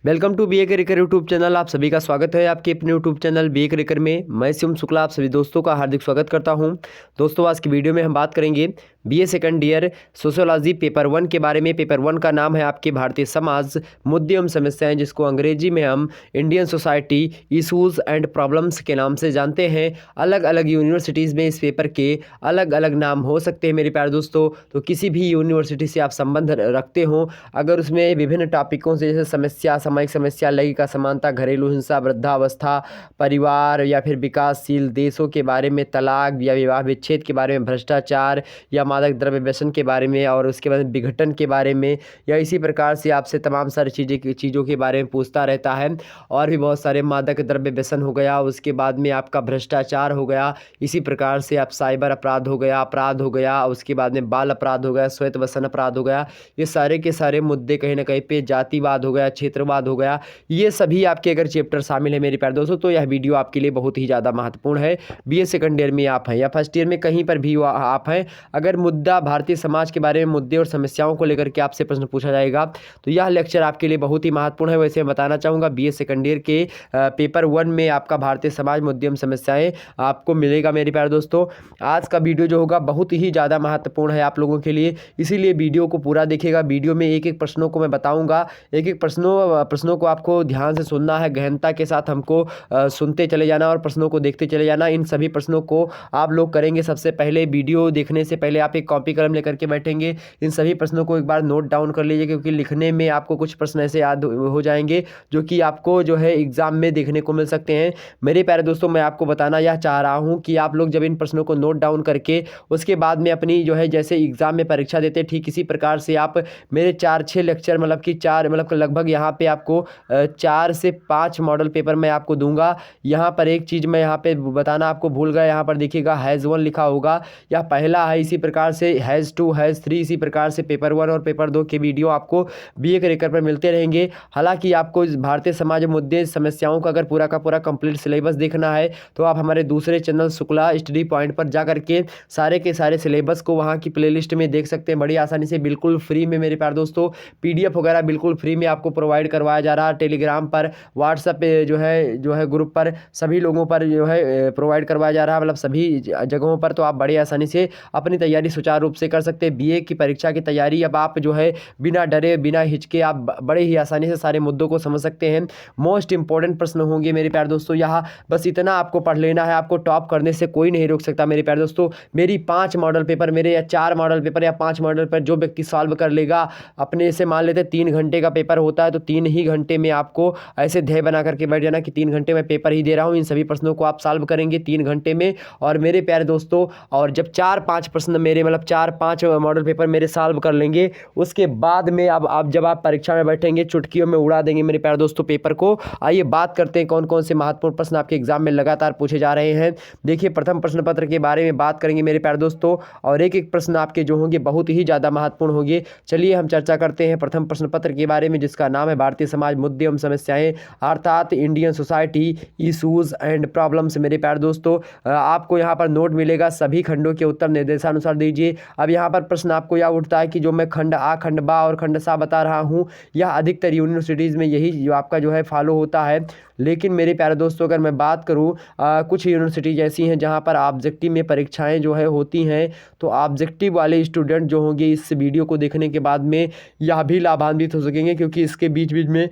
Welcome to BA करिकर YouTube channel. आप सभी का स्वागत है आपके अपने यूट्यूब चैनल बीए करिकर में। मैं शिवम शुक्ला आप सभी दोस्तों का हार्दिक स्वागत करता हूं। दोस्तों आज की वीडियो में हम बात करेंगे BA second year sociology paper 1 के बारे में। पेपर 1 का नाम है आपके भारतीय समाज मुद्दे एवं समस्याएं, जिसको अंग्रेजी में हम Indian society issues and problems के नाम से जानते हैं। अलग अलग यूनिवर्सिटीज़ में इस पेपर के अलग अलग नाम हो सकते हैं मेरे प्यारे दोस्तों। तो किसी भी यूनिवर्सिटी से आप संबंध रखते हो, अगर उसमें विभिन्न टॉपिकों से जैसे समस्या, सामाजिक समस्या, लैंगिक असमानता, घरेलू हिंसा, वृद्धावस्था, परिवार या फिर विकासशील देशों के बारे में, तलाक या विवाह विच्छेद के बारे में, भ्रष्टाचार या मादक द्रव्य व्यसन के बारे में, और उसके बाद विघटन के बारे में, या इसी प्रकार से आपसे तमाम सारी चीज़ों के बारे में पूछता रहता है। और भी बहुत सारे मादक द्रव्य व्यसन हो गया, उसके बाद में आपका भ्रष्टाचार हो गया, इसी प्रकार से आप साइबर अपराध हो गया, उसके बाद में बाल अपराध हो गया, श्वेत वसन अपराध हो गया। ये सारे के सारे मुद्दे कहीं ना कहीं पे जातिवाद हो गया, क्षेत्रवाद हो गया, ये सभी आपके अगर चैप्टर शामिल है मेरे प्यारे दोस्तों, तो यह वीडियो आपके लिए बहुत ही ज़्यादा महत्वपूर्ण है। बीए सेकंड ईयर में आप हैं या फर्स्ट ईयर में कहीं पर भी आप हैं, अगर मुद्दा भारतीय समाज के बारे में, मुद्दे और समस्याओं को लेकर के आपसे प्रश्न पूछा जाएगा तो यह लेक्चर आपके लिए बहुत ही महत्वपूर्ण है। वैसे मैं बताना चाहूँगा बीए सेकंड ईयर के पेपर 1 में आपका भारतीय समाज मुद्दे एवं समस्याएं आपको मिलेगा मेरे प्यारे दोस्तों। आज का वीडियो जो होगा बहुत ही ज़्यादा महत्वपूर्ण है आप लोगों के लिए, इसीलिए वीडियो को पूरा देखिएगा। वीडियो में एक एक प्रश्नों को मैं बताऊँगा, एक एक प्रश्नों को आपको ध्यान से सुनना है, गहनता के साथ हमको सुनते चले जाना और प्रश्नों को देखते चले जाना। इन सभी प्रश्नों को आप लोग करेंगे सबसे पहले, वीडियो देखने से पहले आप एक कॉपी कलम लेकर के बैठेंगे। इन सभी प्रश्नों को एक बार नोट डाउन कर लीजिए, क्योंकि लिखने में आपको कुछ प्रश्न ऐसे याद हो जाएंगे जो कि आपको जो है एग्जाम में देखने को मिल सकते हैं। मेरे प्यारे दोस्तों, मैं आपको बताना यह चाह रहा हूँ कि आप लोग जब इन प्रश्नों को नोट डाउन करके उसके बाद में अपनी जो है जैसे एग्जाम में परीक्षा देते, ठीक इसी प्रकार से आप मेरे 4-6 लेक्चर मतलब लगभग यहाँ पे आपको 4 से 5 मॉडल पेपर मैं आपको दूंगा। यहाँ पर एक चीज़ मैं यहाँ पे बताना आपको भूल गया, यहाँ पर देखिएगा हैज़ 1 लिखा होगा, यह पहला है। इसी प्रकार से हैज़ 2, हैज़ 3, इसी प्रकार से पेपर 1 और पेपर 2 के वीडियो आपको बीए के रेकर पर मिलते रहेंगे। हालांकि आपको इस भारतीय समाज मुद्दे समस्याओं का अगर पूरा का पूरा कंप्लीट सिलेबस देखना है तो आप हमारे दूसरे चैनल शुक्ला स्टडी पॉइंट पर जा करके सारे के सारे सिलेबस को वहाँ की प्लेलिस्ट में देख सकते हैं बड़ी आसानी से, बिल्कुल फ्री में मेरे प्यारे दोस्तों। पीडीएफ वगैरह बिल्कुल फ्री में आपको प्रोवाइड करवाया जा रहा है, टेलीग्राम पर, व्हाट्सएप पे जो है ग्रुप पर, सभी लोगों पर जो है प्रोवाइड करवाया जा रहा है, मतलब सभी जगहों पर। तो आप बड़ी आसानी से अपनी तैयारी सुचारू रूप से कर सकते हैं। बीए की परीक्षा की तैयारी अब आप जो है बिना डरे बिना हिचके आप बड़े ही आसानी से सारे मुद्दों को समझ सकते हैं। मोस्ट इंपॉर्टेंट प्रश्न होंगे मेरे प्यारे दोस्तों यहाँ, बस इतना आपको पढ़ लेना है, आपको टॉप करने से कोई नहीं रोक सकता मेरे प्यारे दोस्तों। मेरी 5 मॉडल पेपर, मेरे या 4 मॉडल पेपर या 5 मॉडल पेपर जो व्यक्ति सॉल्व कर लेगा अपने से, मान लेते 3 घंटे का पेपर होता है तो 3 ही घंटे में आपको ऐसे ध्येय बना करके बैठ जाना कि 3 घंटे में पेपर ही दे रहा हूँ, इन सभी प्रश्नों को आप सॉल्व करेंगे 3 घंटे में। और मेरे प्यारे दोस्तों, और जब 4-5 प्रश्न मेरे मतलब 4-5 मॉडल पेपर मेरे सॉल्व कर लेंगे, उसके बाद में अब आप जब आप परीक्षा में बैठेंगे चुटकियों में उड़ा देंगे मेरे प्यारे दोस्तों पेपर को। आइए बात करते हैं कौन कौन से महत्वपूर्ण प्रश्न आपके एग्जाम में लगातार पूछे जा रहे हैं। देखिए प्रथम प्रश्न पत्र के बारे में बात करेंगे मेरे प्यारे दोस्तों, और एक एक प्रश्न आपके जो होंगे बहुत ही ज़्यादा महत्वपूर्ण होंगे। चलिए हम चर्चा करते हैं प्रथम प्रश्न पत्र के बारे में, जिसका नाम है भारतीय समाज मुद्दे एवं समस्याएं, अर्थात Indian society issues and problems. मेरे प्यारे दोस्तों, आपको यहाँ पर नोट मिलेगा, सभी खंडों के उत्तर निर्देशानुसार दीजिए। अब यहाँ पर प्रश्न आपको यह उठता है कि जो मैं खंड आ, खंड बा और खंड सा बता रहा हूँ, यह अधिकतर यूनिवर्सिटीज़ में यही जो आपका जो है फॉलो होता है। लेकिन मेरे प्यारे दोस्तों, अगर मैं बात करूँ कुछ यूनिवर्सिटीज ऐसी हैं जहाँ पर ऑब्जेक्टिव में परीक्षाएं जो है होती हैं, तो ऑब्जेक्टिव वाले स्टूडेंट जो होंगे इस वीडियो को देखने के बाद में यह भी लाभान्वित हो सकेंगे, क्योंकि इसके बीच बीच में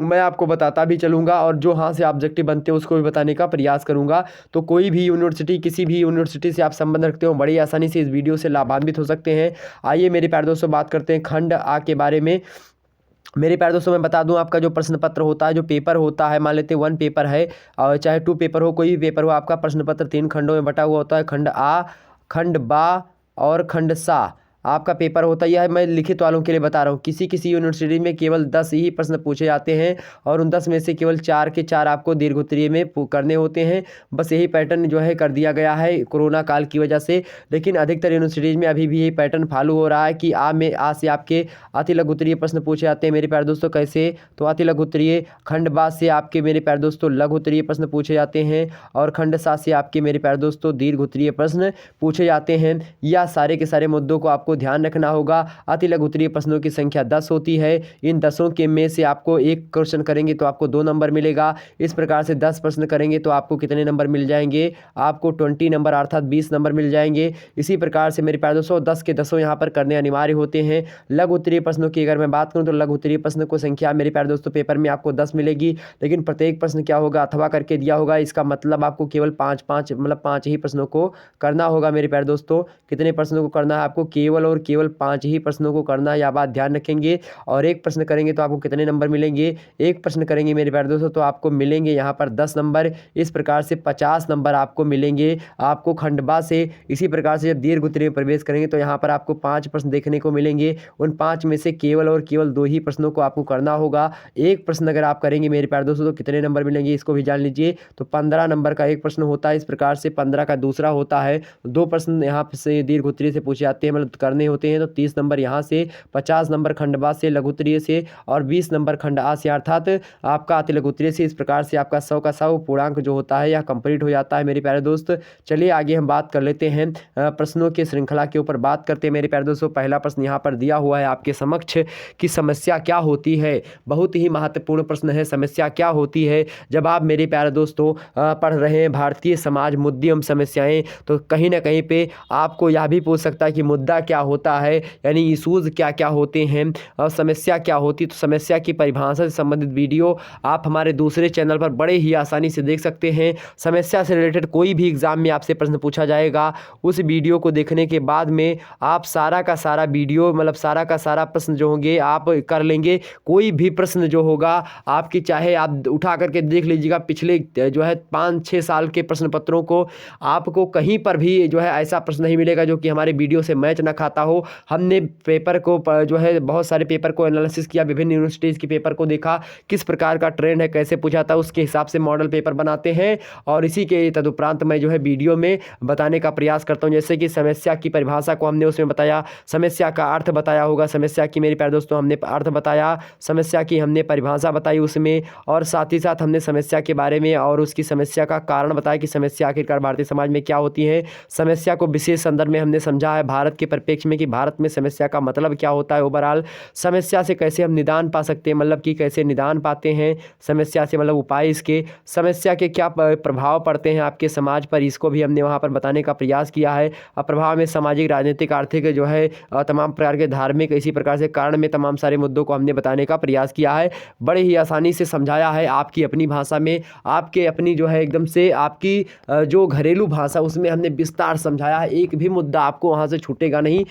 मैं आपको बताता भी चलूँगा और जो हाँ से ऑब्जेक्टिव बनते हैं उसको भी बताने का प्रयास करूँगा। तो कोई भी यूनिवर्सिटी, किसी भी यूनिवर्सिटी से आप संबंध रखते हो, बड़ी आसानी से इस वीडियो से लाभान्वित हो सकते हैं। आइए मेरे प्यारे दोस्तों बात करते हैं खंड आ के बारे में। मेरे प्यारे दोस्तों, मैं बता दूं आपका जो प्रश्न पत्र होता है, जो पेपर होता है, मान लेते 1 पेपर है और चाहे 2 पेपर हो, कोई भी पेपर हो, आपका प्रश्न पत्र 3 खंडों में बटा हुआ होता है। खंड आ, खंड बा और खंड सा आपका पेपर होता है। यह मैं लिखित वालों के लिए बता रहा हूँ। किसी किसी यूनिवर्सिटी में केवल 10 ही प्रश्न पूछे जाते हैं और उन 10 में से केवल 4 के 4 आपको दीर्घोत्तरीय में करने होते हैं। बस यही पैटर्न जो है कर दिया गया है कोरोना काल की वजह से, लेकिन अधिकतर यूनिवर्सिटीज़ में अभी भी यही पैटर्न फॉलो हो रहा है कि आ से आपके अति लघु उत्तरीय प्रश्न पूछे जाते हैं मेरे प्यारे दोस्तों। कैसे? तो अति लघु उत्तरीय। खंड बा से आपके मेरे प्यारे दोस्तों लघु उत्तरीय प्रश्न पूछे जाते हैं और खंड सा से आपके मेरे प्यारे दोस्तों दीर्घ उत्तरीय प्रश्न पूछे जाते हैं। या सारे के सारे मुद्दों को आपको ध्यान रखना होगा। अति लघु उत्तरीय प्रश्नों की संख्या 10 होती है। इन 10 के में से आपको एक क्वेश्चन करेंगे तो आपको 2 नंबर मिलेगा। इस प्रकार से 10 प्रश्न करेंगे तो आपको कितने नंबर मिल जाएंगे? आपको 20 नंबर अर्थात 20 नंबर मिल जाएंगे। इसी प्रकार से मेरे प्यारे दोस्तों 10 के 10 यहाँ पर करने अनिवार्य होते हैं। लघु उत्तरीय प्रश्नों की अगर मैं बात करूँ तो लघु उत्तरीय प्रश्न को संख्या मेरे प्यारे दोस्तों पेपर में आपको 10 मिलेगी, लेकिन प्रत्येक प्रश्न क्या होगा? अथवा करके दिया होगा। इसका मतलब आपको केवल 5 ही प्रश्नों को करना होगा मेरे प्यारे दोस्तों। कितने प्रश्नों को करना है आपको? केवल और केवल 5 ही प्रश्नों को करना है, यह बात ध्यान रखेंगे। और एक प्रश्न करेंगे तो आपको कितने नंबर मिलेंगे? एक प्रश्न करेंगे मेरे प्यारे दोस्तों तो आपको मिलेंगे यहाँ पर 10 नंबर। इस प्रकार से 50 नंबर आपको मिलेंगे आपको खंडवा से। इसी प्रकार से जब दीर्घ उत्तरीय में प्रवेश करेंगे तो यहाँ पर आपको 5 प्रश्न देखने को मिलेंगे। उन 5 में से केवल और केवल 2 ही प्रश्नों को आपको करना होगा। एक प्रश्न अगर आप करेंगे मेरे प्यारे दोस्तों तो कितने नंबर मिलेंगे इसको भी जान लीजिए। तो 15 नंबर का एक प्रश्न होता है। इस प्रकार से 15 का दूसरा होता है। 2 प्रश्न यहाँ से दीर्घ उत्तरीय से पूछे जाते हैं, मतलब करने होते हैं। तो 30 नंबर यहाँ से, 50 नंबर खंडवा से लघु उत्तरीय से, और 20 नंबर खंड आ से अर्थात आपका अति लघु उत्तरीय से। इस प्रकार से आपका 100 का 100 पूर्णांक जो होता है यह कंप्लीट हो जाता है मेरे प्यारे दोस्त। चलिए आगे हम बात कर लेते हैं प्रश्नों की श्रृंखला के ऊपर बात करते हैं मेरे प्यारे दोस्तों। पहला प्रश्न यहाँ पर दिया हुआ है आपके समक्ष कि समस्या क्या होती है। बहुत ही महत्वपूर्ण प्रश्न है, समस्या क्या होती है। जब आप मेरे प्यारे दोस्तों पढ़ रहे हैं भारतीय समाज मुद्दे एवं समस्याएं, तो कहीं ना कहीं पे आपको यह भी पूछ सकता है कि मुद्दा क्या होता है, यानी इशूज़ क्या क्या होते हैं और समस्या क्या होती है। तो समस्या की परिभाषा से संबंधित वीडियो आप हमारे दूसरे चैनल पर बड़े ही आसानी से देख सकते हैं। समस्या से रिलेटेड कोई भी एग्जाम में आपसे प्रश्न पूछा जाएगा, उस वीडियो को देखने के बाद में आप सारा का सारा वीडियो, मतलब सारा का सारा प्रश्न जो होंगे आप कर लेंगे। कोई भी प्रश्न जो होगा आपकी, चाहे आप उठा करके देख लीजिएगा पिछले जो है 5-6 साल के प्रश्न पत्रों को, आपको कहीं पर भी जो है ऐसा प्रश्न नहीं मिलेगा जो कि हमारे वीडियो से मैच ना खाता हो। हमने पेपर को जो है बहुत सारे पेपर को एनालिसिस किया, विभिन्न यूनिवर्सिटीज़ के पेपर को देखा, किस प्रकार का ट्रेंड है, कैसे पूछा था, उसके हिसाब से मॉडल पेपर बनाते हैं। और इसी के तदुपरांत मैं जो है वीडियो में बताने का प्रयास करता हूं। जैसे कि समस्या की परिभाषा को हमने उसमें बताया, समस्या का अर्थ बताया होगा, समस्या की मेरे प्यारे दोस्तों हमने अर्थ बताया, समस्या की हमने परिभाषा बताई उसमें, और साथ ही साथ हमने समस्या के बारे में और उसकी समस्या का कारण बताया कि समस्या आखिरकार भारतीय समाज में क्या होती है। समस्या को विशेष संदर्भ में हमने समझा है भारत के परिप्रेक्ष्य में कि भारत में समस्या का मतलब क्या होता है। ओवरऑल समस्या से कैसे हम निदान पा सकते हैं, मतलब कि कैसे निदान पाते हैं समस्या से, मतलब उपाय इसके, समस्या के क्या प्रभाव पड़ते हैं आपके समाज पर, इसको भी हमने वहाँ पर बताने का प्रयास किया है। और प्रभाव में सामाजिक, राजनीतिक, आर्थिक जो है तमाम प्रकार के धार्मिक, इसी प्रकार से कारण में तमाम सारे मुद्दों को हमने बताने का प्रयास किया है। बड़े ही आसानी से समझाया है आपकी अपनी भाषा में, आपके अपनी जो है एकदम से आपकी जो घरेलू भाषा उसमें हमने विस्तार समझाया है। एक भी मुद्दा आपको वहाँ से छूटेगा नहीं।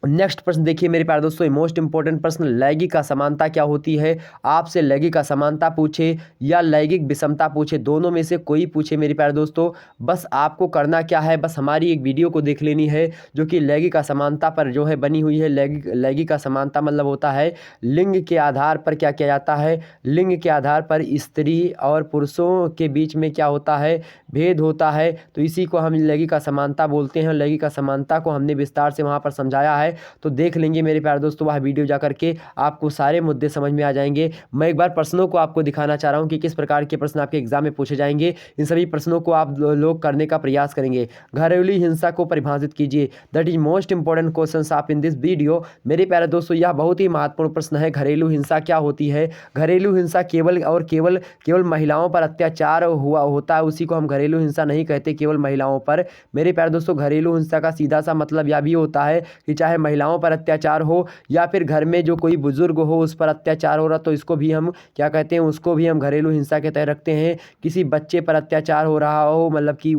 नेक्स्ट प्रश्न देखिए मेरे प्यारे दोस्तों, मोस्ट इंपॉर्टेंट प्रश्न, लैंगिक असमानता क्या होती है। आपसे लैंगिक असमानता पूछे या लैंगिक विषमता पूछे, दोनों में से कोई पूछे मेरे प्यारे दोस्तों, बस आपको करना क्या है, बस हमारी एक वीडियो को देख लेनी है जो कि लैंगिक असमानता पर जो है बनी हुई है। लैंगिक असमानता मतलब होता है लिंग के आधार पर क्या किया जाता है, लिंग के आधार पर स्त्री और पुरुषों के बीच में क्या होता है, भेद होता है। तो इसी को हम लैंगिक असमानता बोलते हैं। लैंगिक असमानता को हमने विस्तार से वहाँ पर समझाया है, तो देख लेंगे मेरे प्यारे दोस्तों वह वीडियो जा करके, आपको सारे मुद्दे समझ में आ जाएंगे। मैं एक बार प्रश्नों को आपको दिखाना चाह रहा हूं कि किस प्रकार के प्रश्न आपके एग्जाम में पूछे जाएंगे। इन सभी प्रश्नों को आप लोग करने का प्रयास करेंगे। घरेलू हिंसा को परिभाषित कीजिए, that is most important question आप इन दिस वीडियो। मेरे प्यारे दोस्तों यह बहुत ही महत्वपूर्ण प्रश्न है। घरेलू हिंसा क्या होती है। घरेलू हिंसा केवल और केवल महिलाओं पर अत्याचार हुआ होता है, उसी को हम घरेलू हिंसा नहीं कहते केवल महिलाओं पर। मेरे प्यारे दोस्तों घरेलू हिंसा का सीधा सा मतलब यह भी होता है कि चाहे महिलाओं पर अत्याचार हो या फिर घर में जो कोई बुजुर्ग हो उस पर अत्याचार हो रहा, तो इसको भी हम क्या कहते हैं, उसको भी हम घरेलू हिंसा के तहत रखते हैं। किसी बच्चे पर अत्याचार हो रहा हो, मतलब कि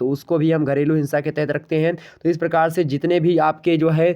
उसको भी हम घरेलू हिंसा के तहत रखते हैं। तो इस प्रकार से जितने भी आपके जो है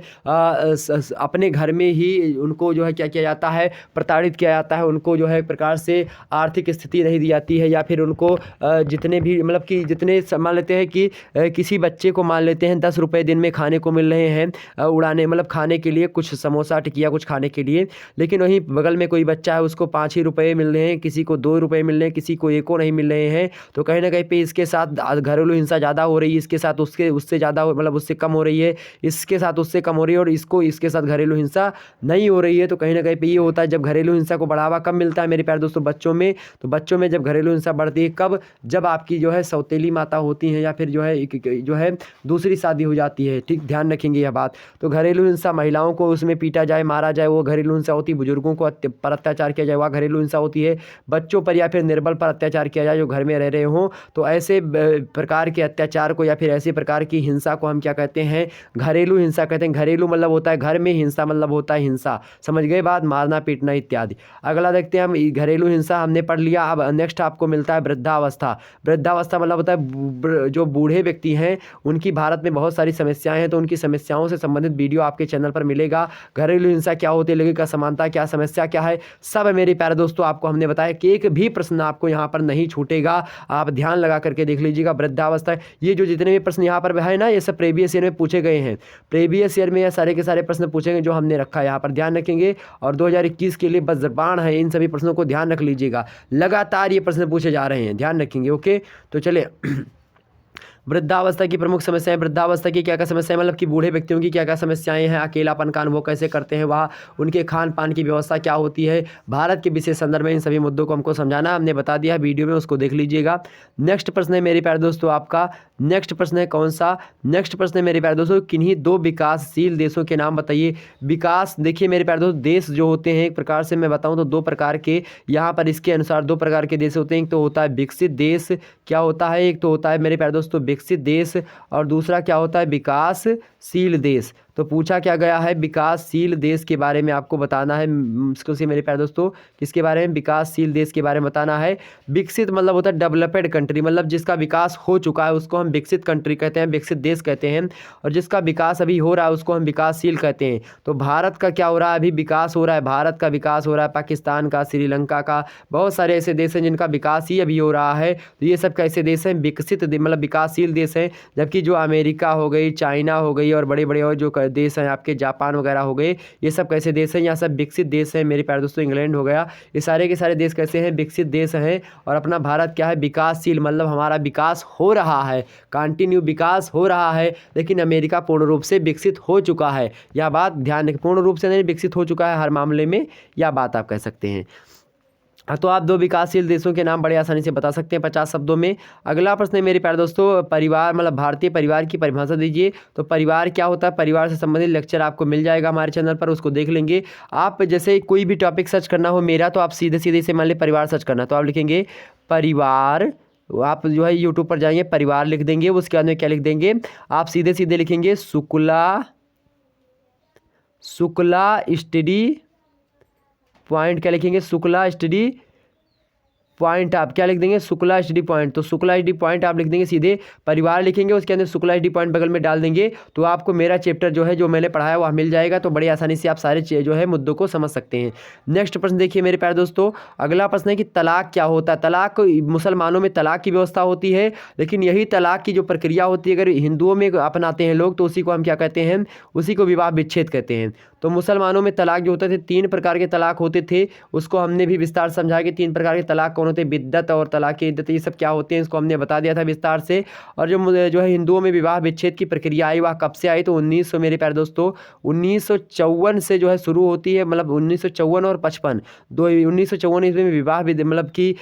अपने घर में ही उनको जो है क्या किया जाता है, प्रताड़ित किया जाता है, उनको जो है एक प्रकार से आर्थिक स्थिति नहीं दी जाती है, या फिर उनको जितने भी मतलब कि जितने मान लेते हैं कि किसी बच्चे को मान लेते हैं 10 रुपये दिन में खाने को मिल रहे हैं, उड़ाने मतलब खाने के लिए, कुछ समोसा टिकिया कुछ खाने के लिए, लेकिन वहीं बगल में कोई बच्चा है उसको 5 ही रुपये मिल रहे हैं, किसी को 2 रुपये मिल रहे हैं, किसी को 1 नहीं मिल रहे हैं। तो कहीं ना कहीं पे इसके साथ घरेलू हिंसा ज़्यादा हो रही है, इसके साथ उससे ज़्यादा मतलब उससे कम हो रही है, इसके साथ उससे कम हो रही है, और इसके साथ घरेलू हिंसा नहीं हो रही है। तो कहीं ना कहीं पे ये होता है जब घरेलू हिंसा को बढ़ावा कब मिलता है मेरे प्यारे दोस्तों, बच्चों में। तो बच्चों में जब घरेलू हिंसा बढ़ती है कब, जब आपकी जो है सौतेली माता होती हैं या फिर जो है दूसरी शादी हो जाती है। ठीक ध्यान रखेंगे यह बात। तो घरेलू हिंसा महिलाओं को उसमें पीटा जाए, मारा जाए, वो घरेलू हिंसा होती है। बुजुर्गों को पर अत्याचार किया जाए, वह घरेलू हिंसा होती है। बच्चों पर या फिर निर्बल पर अत्याचार किया जाए जो घर में रह रहे हों, तो ऐसे प्रकार के अत्याचार को या फिर ऐसे प्रकार की हिंसा को हम क्या कहते हैं, घरेलू हिंसा कहते हैं। घरेलू मतलब होता है घर में, हिंसा मतलब होता है हिंसा, समझ गए बात, मारना पीटना इत्यादि। अगला देखते हैं हम, घरेलू हिंसा हमने पढ़ लिया। अब नेक्स्ट आपको मिलता है वृद्धावस्था। वृद्धावस्था मतलब होता है जो बूढ़े व्यक्ति हैं उनकी भारत में बहुत सारी समस्याएं हैं, तो उनकी समस्याओं से संबंधित वीडियो आपके चैनल पर मिलेगा। घरेलू हिंसा क्या होती है, लैंगिक असमानता क्या, समस्या क्या है, सब मेरे प्यारे दोस्तों आपको हमने बताया कि एक भी प्रश्न आपको यहाँ पर नहीं छूटेगा। आप ध्यान लगा करके देख लीजिएगा। वृद्धावस्था, ये जो जितने भी प्रश्न यहाँ पर है ना, ये सब प्रीवियस ईयर में पूछे गए हैं। प्रीवियस ईयर में ये सारे के सारे प्रश्न पूछेंगे जो हमने रखा है यहाँ पर, ध्यान रखेंगे। और 2021 के लिए वज्रबाण है, इन सभी प्रश्नों को ध्यान रख लीजिएगा। लगातार ये प्रश्न पूछे जा रहे हैं, ध्यान रखेंगे। ओके, तो चलिए वृद्धावस्था की प्रमुख समस्याएं। वृद्धावस्था की क्या क्या समस्याएं, मतलब कि बूढ़े व्यक्तियों की क्या क्या समस्याएं हैं, अकेलापन का अनुभव कैसे करते हैं वह, उनके खान पान की व्यवस्था क्या होती है, भारत के विशेष संदर्भ में इन सभी मुद्दों को हमको समझाना हमने बता दिया है वीडियो में, उसको देख लीजिएगा। नेक्स्ट प्रश्न है मेरे प्यारे दोस्तों आपका, नेक्स्ट प्रश्न है कौन सा, नेक्स्ट प्रश्न है मेरे प्यारे दोस्तों, किन्हीं दो विकासशील देशों के नाम बताइए। विकास, देखिए मेरे प्यारे दोस्तों, देश जो होते हैं एक प्रकार से मैं बताऊं तो दो प्रकार के, यहाँ पर इसके अनुसार दो प्रकार के देश होते हैं। एक तो होता है विकसित देश, क्या होता है, एक तो होता है मेरे प्यारे दोस्तों विकसित देश, और दूसरा क्या होता है विकासशील देश। तो पूछा क्या गया है, विकासशील देश के बारे में आपको बताना है मुश्किल से मेरे प्यारे दोस्तों, किसके बारे में, विकासशील देश के बारे में बताना है। विकसित मतलब होता है डेवलप्ड कंट्री, मतलब जिसका विकास हो चुका है उसको हम विकसित कंट्री कहते हैं, विकसित देश कहते हैं। और जिसका विकास अभी हो रहा है उसको हम विकासशील कहते हैं। तो भारत का क्या हो रहा है, अभी विकास हो रहा है, भारत का विकास हो रहा है, पाकिस्तान का, श्रीलंका का, बहुत सारे ऐसे देश हैं जिनका विकास ही अभी हो रहा है। तो ये सब कैसे देश हैं, विकसित मतलब विकासशील देश हैं। जबकि जो अमेरिका हो गई, चाइना हो गई, और बड़े बड़े और जो देश हैं आपके जापान वगैरह हो गए, ये सब कैसे देश हैं, यहाँ सब विकसित देश हैं मेरे प्यारे दोस्तों। इंग्लैंड हो गया, ये सारे के सारे देश कैसे हैं, विकसित देश हैं। और अपना भारत क्या है, विकासशील, मतलब हमारा विकास हो रहा है, कंटिन्यू विकास हो रहा है। लेकिन अमेरिका पूर्ण रूप से विकसित हो चुका है, यह बात ध्यान रखें, पूर्ण रूप से नहीं विकसित हो चुका है हर मामले में, यह बात आप कह सकते हैं। तो आप दो विकासशील देशों के नाम बड़े आसानी से बता सकते हैं 50 शब्दों में। अगला प्रश्न है मेरे प्यारे दोस्तों, परिवार मतलब भारतीय परिवार की परिभाषा दीजिए। तो परिवार क्या होता है, परिवार से संबंधित लेक्चर आपको मिल जाएगा हमारे चैनल पर, उसको देख लेंगे आप। जैसे कोई भी टॉपिक सर्च करना हो मेरा, तो आप सीधे सीधे से मान लीजिए परिवार सर्च करना, तो आप लिखेंगे परिवार, आप जो है यूट्यूब पर जाएंगे परिवार लिख देंगे, उसके बाद में क्या लिख देंगे, आप सीधे सीधे लिखेंगे शुक्ला स्टडी पॉइंट, क्या लिखेंगे, शुक्ला स्टडी पॉइंट, आप क्या लिख देंगे, शुक्ला स्टडी पॉइंट। तो शुक्ला स्टडी पॉइंट आप लिख देंगे, सीधे परिवार लिखेंगे, उसके अंदर शुक्ला स्टडी पॉइंट बगल में डाल देंगे, तो आपको मेरा चैप्टर जो है जो मैंने पढ़ाया वह मिल जाएगा। तो बड़ी आसानी से आप सारे जो है मुद्दों को समझ सकते हैं। नेक्स्ट प्रश्न देखिए मेरे प्यारे दोस्तों, अगला प्रश्न है कि तलाक क्या होता है। तलाक, मुसलमानों में तलाक की व्यवस्था होती है, लेकिन यही तलाक की जो प्रक्रिया होती है अगर हिंदुओं में अपनाते हैं लोग, तो उसी को हम क्या कहते हैं, उसी को विवाह विच्छेद कहते हैं। तो मुसलमानों में तलाक जो होते थे, 3 प्रकार के तलाक होते थे, उसको हमने भी विस्तार से समझा कि 3 प्रकार के तलाक कौन होते हैं, बिद्दत और तलाक इद्दत, ये सब क्या होते हैं, इसको हमने बता दिया था विस्तार से। और जो है हिंदुओं में विवाह विच्छेद की प्रक्रिया आई, वह कब से आई, तो 1900 मेरे प्यारे दोस्तों 1954 से जो है शुरू होती है, मतलब 1954 और 55 दो, 1954 ईस्वी में विवाह मतलब कि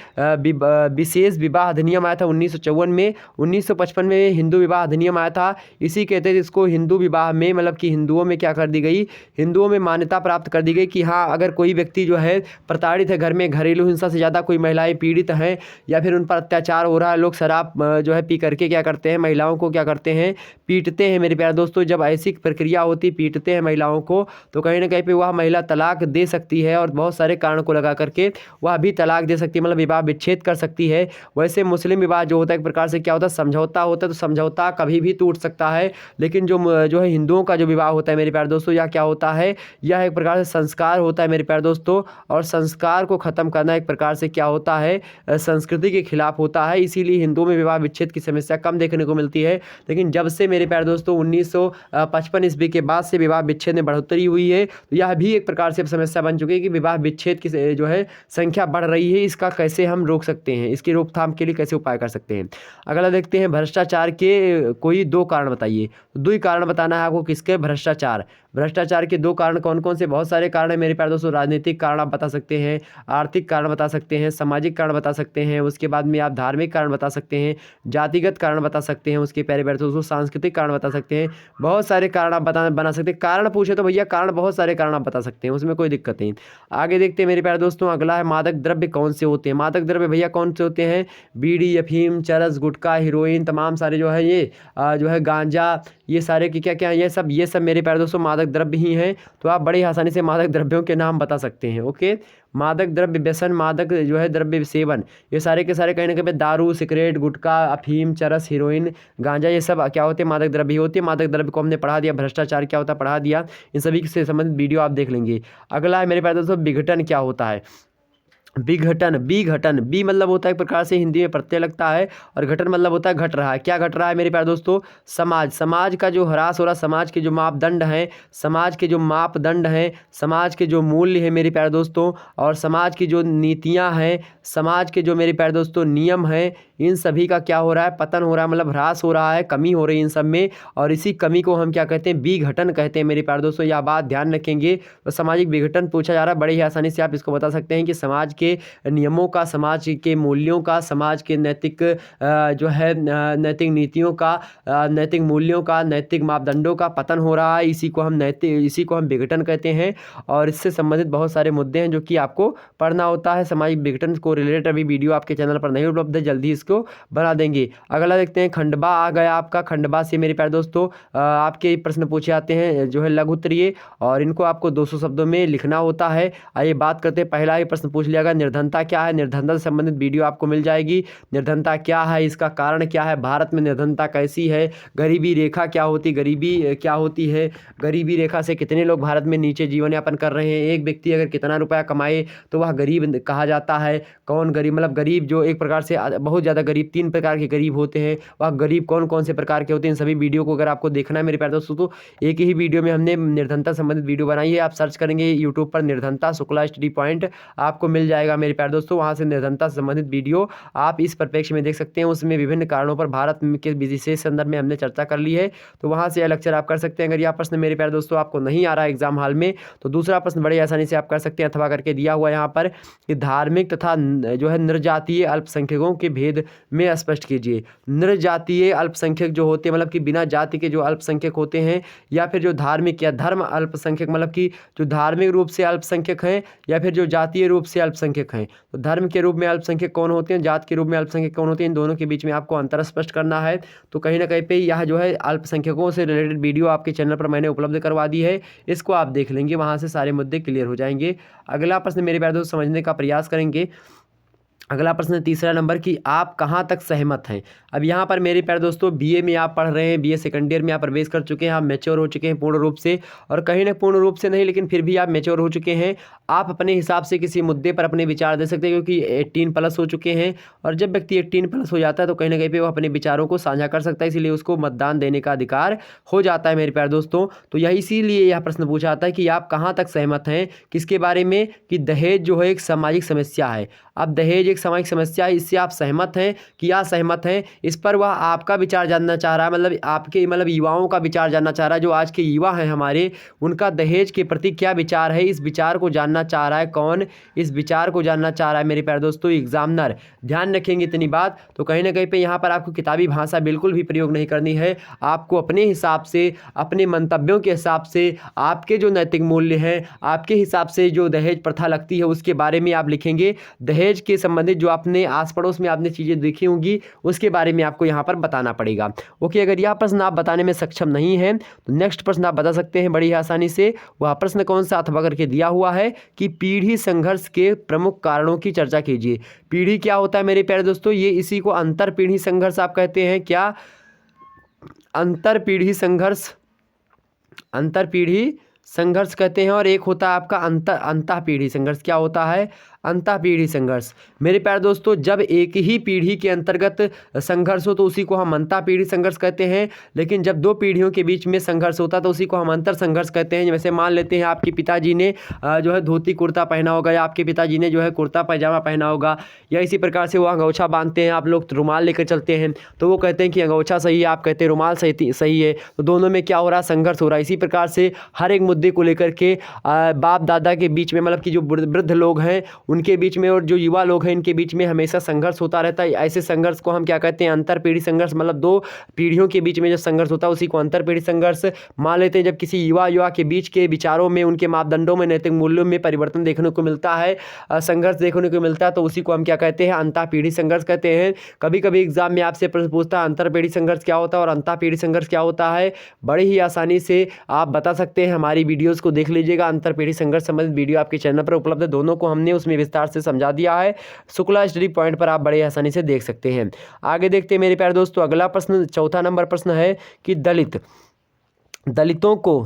विशेष विवाह अधिनियम आया था 1954 में। 1955 में हिंदू विवाह अधिनियम आया था, इसी के तहत इसको हिंदू विवाह में मतलब कि हिंदुओं में क्या कर दी गई, हिंदुओं में मान्यता प्राप्त कर दी गई कि हाँ अगर कोई व्यक्ति जो है प्रताड़ित है, घर में घरेलू हिंसा से ज़्यादा कोई महिलाएं पीड़ित हैं या फिर उन पर अत्याचार हो रहा है, लोग शराब जो है पी करके क्या करते हैं, महिलाओं को क्या करते हैं, पीटते हैं मेरे प्यारे दोस्तों। जब ऐसी प्रक्रिया होती, पीटते हैं महिलाओं को, तो कहीं ना कहीं पे वह महिला तलाक दे सकती है, और बहुत सारे कारण को लगा करके वह भी तलाक दे सकती है, मतलब विवाह विच्छेद कर सकती है। वैसे मुस्लिम विवाह जो होता है एक प्रकार से क्या होता है, समझौता होता है, तो समझौता कभी भी टूट सकता है। लेकिन जो है हिंदुओं का जो विवाह होता है मेरे प्यारे दोस्तों, यह क्या होता है, यह एक प्रकार से संस्कार होता है मेरे प्यारे दोस्तों, और संस्कार को ख़त्म करना एक प्रकार से क्या होता है, संस्कृति के खिलाफ होता है। इसीलिए हिंदुओं में विवाह विच्छेद की समस्या कम देखने को मिलती है। लेकिन जब से मेरे प्यारे दोस्तों 1955 ईस्वी के बाद से विवाह विच्छेद में बढ़ोतरी हुई है, तो यह भी एक प्रकार से समस्या बन चुकी है कि विवाह विच्छेद की जो है संख्या बढ़ रही है। इसका कैसे हम रोक सकते हैं, इसकी रोकथाम के लिए कैसे उपाय कर सकते हैं। अगला देखते हैं भ्रष्टाचार के कोई 2 कारण बताइए। 2 ही कारण बताना है आपको, किसके, भ्रष्टाचार। भ्रष्टाचार के 2 कारण कौन कौन से? बहुत सारे कारण है मेरे प्यारे दोस्तों। राजनीतिक कारण आप बता सकते हैं, आर्थिक कारण बता सकते हैं, सामाजिक कारण बता सकते हैं, उसके बाद में आप धार्मिक कारण बता सकते हैं, जातिगत कारण बता सकते हैं, उसके प्यारे प्यारे दोस्तों सांस्कृतिक कारण बता सकते हैं। बहुत सारे कारण आप बना सकते हैं। कारण पूछे तो भैया कारण बहुत सारे कारण आप बता सकते हैं, उसमें कोई दिक्कत नहीं। आगे देखते हैं मेरे प्यारे दोस्तों, अगला है मादक द्रव्य कौन से होते हैं? मादक द्रव्य भैया कौन से होते हैं? बीड़ी, अफीम, चरस, गुटखा, हीरोइन, तमाम सारे जो है ये जो है गांजा, ये सारे की क्या क्या, ये सब मेरे प्यारे दोस्तों मादक द्रव्य ही हैं। तो आप बड़ी आसानी से मादक द्रव्यों के नाम बता सकते हैं। ओके, मादक द्रव्य, व्यसन, मादक जो है द्रव्य सेवन, ये सारे के सारे कहीं ना कहीं दारू, सिगरेट, गुटखा, अफीम, चरस, हीरोइन, गांजा, ये सब क्या होते हैं? मादक द्रव्य होते हैं। मादक द्रव्य को हमने पढ़ा दिया। भ्रष्टाचार क्या होता है पढ़ा दिया। इन सभी से संबंधित वीडियो आप देख लेंगे। अगला है मेरे प्यारे दोस्तों विघटन क्या होता है? विघटन, विघटन, बी मतलब होता है एक प्रकार से हिंदी में प्रत्यय लगता है, और घटन मतलब होता है घट रहा है। क्या घट रहा है मेरे प्यारे दोस्तों? समाज, समाज का जो ह्रास हो रहा है, समाज के जो मापदंड हैं, समाज के जो मापदंड हैं, समाज के जो मूल्य हैं मेरे प्यारे दोस्तों, और समाज की जो नीतियां हैं, समाज के जो मेरे प्यारे दोस्तों नियम हैं, इन सभी का क्या हो रहा है? पतन हो रहा है, मतलब ह्रास हो रहा है, कमी हो रही है इन सब में। और इसी कमी को हम क्या कहते हैं? विघटन कहते हैं मेरे प्यारे दोस्तों। यह बात ध्यान रखेंगे। तो सामाजिक विघटन पूछा जा रहा है, बड़े ही आसानी से आप इसको बता सकते हैं कि समाज के नियमों का, समाज के मूल्यों का, समाज के नैतिक जो है नैतिक नीतियों का, नैतिक मूल्यों का, नैतिक मापदंडों का पतन हो रहा है। इसी को हम विघटन कहते हैं। और इससे संबंधित बहुत सारे मुद्दे हैं जो कि आपको पढ़ना होता है। सामाजिक विघटन को रिलेटेड अभी वीडियो आपके चैनल पर नहीं उपलब्ध है, जल्दी इसको बना देंगे। अगला देखते हैं, खंडवा आ गया आपका। खंडवा से मेरे प्यारे दोस्तों आपके प्रश्न पूछे जाते हैं जो है लघु उत्तरीय, और इनको आपको 200 शब्दों में लिखना होता है। आइए बात करते हैं, पहला ही प्रश्न पूछ लिया गया, निर्धनता क्या है? निर्धनता से संबंधित वीडियो आपको मिल जाएगी। निर्धनता क्या है, इसका कारण क्या है, भारत में निर्धनता कैसी है, गरीबी रेखा क्या होती, गरीबी क्या होती है, गरीबी रेखा से कितने लोग भारत में नीचे जीवन यापन कर रहे हैं, एक व्यक्ति अगर कितना रुपया कमाए तो वह गरीब कहा जाता है। कौन गरीब, मतलब गरीब जो एक प्रकार से बहुत ज़्यादा गरीब, 3 प्रकार के गरीब होते हैं, वह गरीब कौन कौन से प्रकार के होते हैं, इन सभी वीडियो को अगर आपको देखना है मेरे प्यारे दोस्तों तो एक ही वीडियो में हमने निर्धनता संबंधित वीडियो बनाई है। आप सर्च करेंगे यूट्यूब पर निर्धनता शुक्ला स्टडी पॉइंट, आपको मिल जाएगा मेरे प्यारे दोस्तों। वहाँ से निर्धनता से संबंधित वीडियो आप इस परिप्रेक्ष्य में देख सकते हैं। उसमें विभिन्न कारणों पर भारत के विशेष संदर्भ में हमने चर्चा कर ली है, तो वहाँ से यह लेक्चर आप कर सकते हैं। अगर यह प्रश्न मेरे प्यारे दोस्तों आपको नहीं आ रहा है एग्जाम हाल में, तो दूसरा प्रश्न बड़े आसानी से आप कर सकते हैं, अथवा करके दिया हुआ यहाँ पर कि धार्मिक तथा जो है नृजातीय अल्पसंख्यकों के भेद में स्पष्ट कीजिए। नृजातीय अल्पसंख्यक जो होते हैं, मतलब कि बिना जाति के जो अल्पसंख्यक होते हैं, या फिर जो धार्मिक या धर्म अल्पसंख्यक, मतलब कि जो धार्मिक रूप से अल्पसंख्यक हैं, या फिर जो जातीय रूप से अल्पसंख्यक हैं। तो धर्म के रूप में अल्पसंख्यक कौन होते हैं, जात के रूप में अल्पसंख्यक कौन होते हैं, इन दोनों के बीच में आपको अंतर स्पष्ट करना है। तो कहीं ना कहीं पे यह जो है अल्पसंख्यकों से रिलेटेड वीडियो आपके चैनल पर मैंने उपलब्ध करवा दी है, इसको आप देख लेंगे, वहाँ से सारे मुद्दे क्लियर हो जाएंगे। अगला प्रश्न मेरे प्यारे दोस्त समझने का प्रयास करेंगे। अगला प्रश्न तीसरा नंबर की, आप कहाँ तक सहमत हैं? अब यहाँ पर मेरे प्यारे दोस्तों बीए में आप पढ़ रहे हैं, बीए सेकंड ईयर में आप प्रवेश कर चुके हैं, आप मैच्योर हो चुके हैं पूर्ण रूप से, और कहीं ना पूर्ण रूप से नहीं लेकिन फिर भी आप मैच्योर हो चुके हैं। आप अपने हिसाब से किसी मुद्दे पर अपने विचार दे सकते हैं, क्योंकि 18 प्लस हो चुके हैं, और जब व्यक्ति 18 प्लस हो जाता है तो कहीं ना कहीं पे वो अपने विचारों को साझा कर सकता है, इसीलिए उसको मतदान देने का अधिकार हो जाता है मेरे प्यारे दोस्तों। तो यही इसीलिए यह प्रश्न पूछा जाता है कि आप कहाँ तक सहमत हैं, किसके बारे में, कि दहेज जो है एक सामाजिक समस्या है। अब दहेज एक सामाजिक समस्या है, इससे आप सहमत हैं कि असहमत हैं, इस पर वह आपका विचार जानना चाह रहा है, मतलब आपके युवाओं का विचार जानना चाह रहा है। जो आज के युवा हैं हमारे, उनका दहेज के प्रति क्या विचार है, इस विचार को जानना चाह रहा है कौन? इस विचार को जानना चाह रहा है मेरे प्यारे दोस्तों एग्जामिनर। ध्यान रखेंगे इतनी बात। तो कहीं ना कहीं पे यहाँ पर आपको किताबी भाषा बिल्कुल भी प्रयोग नहीं करनी है, आपको अपने हिसाब से, अपने मंतव्यों के हिसाब से, आपके जो नैतिक मूल्य हैं, आपके हिसाब से जो दहेज प्रथा लगती है उसके बारे में आप लिखेंगे। दहेज के संबंधित जो आपने आस पड़ोस में आपने चीज़ें देखी होंगी उसके बारे में आपको यहाँ पर बताना पड़ेगा। ओके, अगर यह प्रश्न आप बताने में सक्षम नहीं है तो नेक्स्ट प्रश्न आप बता सकते हैं बड़ी आसानी से। वह प्रश्न कौन सा, अथवा करके दिया हुआ है कि पीढ़ी संघर्ष के प्रमुख कारणों की चर्चा कीजिए। पीढ़ी क्या होता है मेरे प्यारे दोस्तों? ये इसी को अंतर पीढ़ी संघर्ष आप कहते हैं। क्या? अंतर पीढ़ी संघर्ष, अंतर पीढ़ी संघर्ष कहते हैं, और एक होता है आपका अंतःपीढ़ी संघर्ष। क्या होता है? अंतःपीढ़ी संघर्ष। मेरे प्यारे दोस्तों, जब एक ही पीढ़ी के अंतर्गत संघर्ष हो तो उसी को हम अंतःपीढ़ी संघर्ष कहते हैं, लेकिन जब दो पीढ़ियों के बीच में संघर्ष होता है तो उसी को हम अंतर संघर्ष कहते हैं। जैसे मान लेते हैं आपके पिताजी ने जो है धोती कुर्ता पहना होगा, या आपके पिताजी ने जो है कुर्ता पैजामा पहना होगा, या इसी प्रकार से वो अंगोछा बांधते हैं, आप लोग रुमाल लेकर चलते हैं, तो वो कहते हैं कि अंगोछा सही है, आप कहते हैं रुमाल सही है, तो दोनों में क्या हो रहा है? संघर्ष हो रहा है। इसी प्रकार से हर एक मुद्दे को लेकर के बाप दादा के बीच में, मतलब कि जो वृद्ध लोग हैं उनके बीच में और जो युवा लोग हैं इनके बीच में हमेशा संघर्ष होता रहता है। ऐसे संघर्ष को हम क्या कहते हैं? अंतरपीढ़ी संघर्ष। मतलब दो पीढ़ियों के बीच में जो संघर्ष होता है उसी को अंतरपीढ़ी संघर्ष मान लेते हैं। जब किसी युवा के बीच के विचारों में, उनके मापदंडों में, नैतिक मूल्यों में परिवर्तन देखने को मिलता है, संघर्ष देखने को मिलता है, तो उसी को हम क्या कहते हैं? अंतःपीढ़ी संघर्ष कहते हैं। कभी कभी एग्जाम में आपसे प्रश्न पूछता है अंतरपीढ़ी संघर्ष क्या होता है और अंतःपीढ़ी संघर्ष क्या होता है। बड़ी ही आसानी से आप बता सकते हैं, हमारी वीडियोज़ को देख लीजिएगा। अंतरपीढ़ी संघर्ष संबंधित वीडियो आपके चैनल पर उपलब्ध है, दोनों को हमने उसमें विस्तार से समझा दिया है। शुक्ला स्टडी पॉइंट पर आप बड़े आसानी से देख सकते हैं। आगे देखते हैं मेरे प्यारे दोस्तों, अगला प्रश्न, चौथा नंबर प्रश्न है कि दलितों को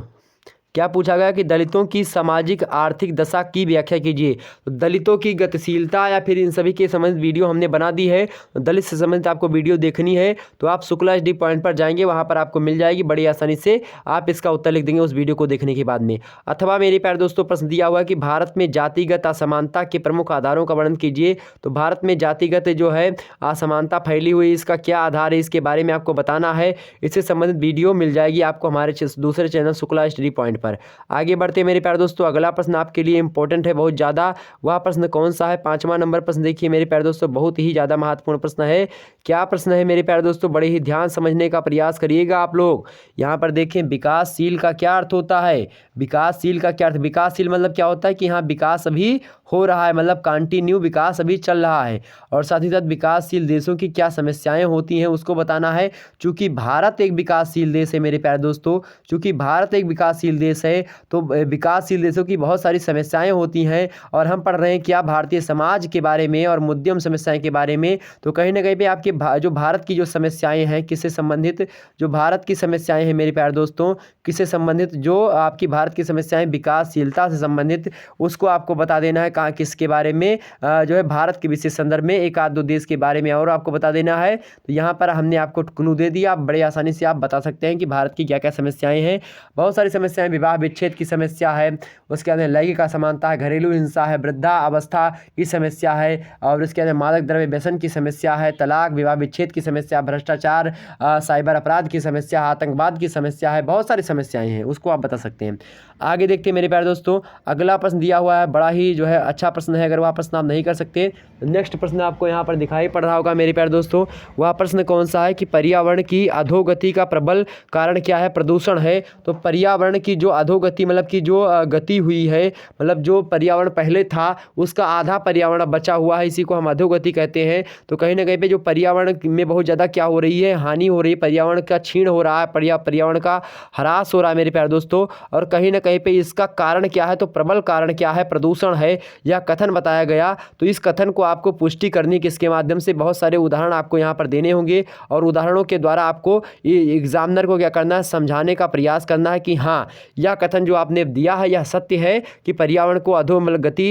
क्या पूछा गया कि दलितों की सामाजिक आर्थिक दशा की व्याख्या कीजिए। तो दलितों की गतिशीलता या फिर इन सभी के संबंधित वीडियो हमने बना दी है। तो दलित से संबंधित आपको वीडियो देखनी है तो आप शुक्ला एचडी पॉइंट पर जाएंगे, वहां पर आपको मिल जाएगी। बड़ी आसानी से आप इसका उत्तर लिख देंगे उस वीडियो को देखने के बाद में। अथवा मेरे प्यारे दोस्तों प्रश्न दिया हुआ है कि भारत में जातिगत असमानता के प्रमुख आधारों का वर्णन कीजिए। तो भारत में जातिगत जो है असमानता फैली हुई, इसका क्या आधार है, इसके बारे में आपको बताना है। इससे संबंधित वीडियो मिल जाएगी आपको हमारे दूसरे चैनल शुक्ला स्टडी पॉइंट पर। आगे बढ़ते हैं मेरे प्यारे दोस्तों, अगला प्रश्न आपके लिए इंपॉर्टेंट है बहुत ज़्यादा। वह प्रश्न कौन सा है? 5वां नंबर प्रश्न देखिए मेरे प्यारे दोस्तों, बहुत ही ज़्यादा महत्वपूर्ण प्रश्न है। क्या प्रश्न है मेरे प्यारे दोस्तों? बड़े ही ध्यान समझने का प्रयास करिएगा आप लोग। यहाँ पर देखें, विकासशील का क्या अर्थ होता है? विकासशील का क्या अर्थ? विकासशील मतलब क्या होता है कि हाँ विकास अभी हो रहा है, मतलब कंटिन्यू विकास अभी चल रहा है। और साथ ही साथ विकासशील देशों की क्या समस्याएं होती हैं उसको बताना है। चूंकि भारत एक विकासशील देश है मेरे प्यारे दोस्तों, चूंकि भारत एक विकासशील देश है तो विकासशील देशों की बहुत सारी समस्याएं होती हैं। और हम पढ़ रहे हैं क्या? भारतीय समाज के बारे में और मध्यम समस्याएं के बारे में। तो कहीं ना कहीं पे आपके जो भारत की जो समस्याएं हैं किससे संबंधित? जो भारत की समस्याएं हैं मेरे प्यारे दोस्तों किससे संबंधित? जो आपकी भारत की समस्याएं विकासशीलता से संबंधित, उसको आपको बता देना है। कहाँ किसके बारे में? जो है भारत के विशेष संदर्भ में एक आध दो देश के बारे में और आपको बता देना है। तो यहाँ पर हमने आपको क्लू दे दिया, आप बड़े आसानी से आप बता सकते हैं कि भारत की क्या क्या समस्याएं हैं। बहुत सारी समस्याएं, विवाह विच्छेद की समस्या है, उसके अंदर लैंगिक असमानता है, घरेलू हिंसा है, वृद्धावस्था की समस्या है, और उसके अंदर मादक द्रव्य व्यसन की समस्या है, तलाक, विवाह विच्छेद की समस्या, भ्रष्टाचार, साइबर अपराध की समस्या, आतंकवाद की समस्या है। बहुत सारी समस्याएं हैं, उसको आप बता सकते हैं। आगे देखते हैं मेरे प्यारे दोस्तों, अगला प्रश्न दिया हुआ है, बड़ा ही जो है अच्छा प्रश्न है। अगर वह प्रश्न आप नहीं कर सकते, नेक्स्ट प्रश्न आपको यहाँ पर दिखाई पड़ रहा होगा मेरे प्यारे दोस्तों। वह प्रश्न कौन सा है कि पर्यावरण की अधोगति का प्रबल कारण क्या है? प्रदूषण है। तो पर्यावरण की जो अधोगति मतलब कि जो गति हुई है, मतलब जो पर्यावरण पहले था उसका आधा पर्यावरण अब बचा हुआ है, इसी को हम अधोगति कहते हैं। तो कहीं ना कहीं पे जो पर्यावरण में बहुत ज़्यादा क्या हो रही है? हानि हो रही है, पर्यावरण का क्षीण हो रहा है, पर्यावरण का ह्रास हो रहा है मेरे प्यारे दोस्तों। और कहीं ना कहीं पे इसका कारण क्या है? तो प्रबल कारण क्या है? प्रदूषण है, यह कथन बताया गया। तो इस कथन को आपको पुष्टि करनी किसके माध्यम से? बहुत सारे उदाहरण आपको यहाँ पर देने होंगे और उदाहरणों के द्वारा आपको एग्जामिनर को क्या करना है? समझाने का प्रयास करना है कि हाँ यह कथन जो आपने दिया है यह सत्य है कि पर्यावरण को अधोगति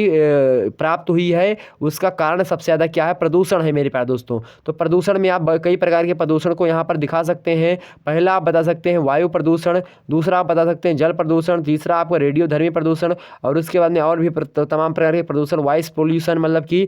प्राप्त हुई है। उसका कारण सबसे ज़्यादा क्या है? प्रदूषण है मेरे प्यारे दोस्तों। तो प्रदूषण में आप कई प्रकार के प्रदूषण को यहाँ पर दिखा सकते हैं। पहला आप बता सकते हैं वायु प्रदूषण, दूसरा आप बता सकते हैं जल प्रदूषण, तीसरा आपका रेडियोधर्मी प्रदूषण, और उसके बाद में और भी तमाम प्रकार के प्रदूषण, वॉइस पोल्यूशन मतलब कि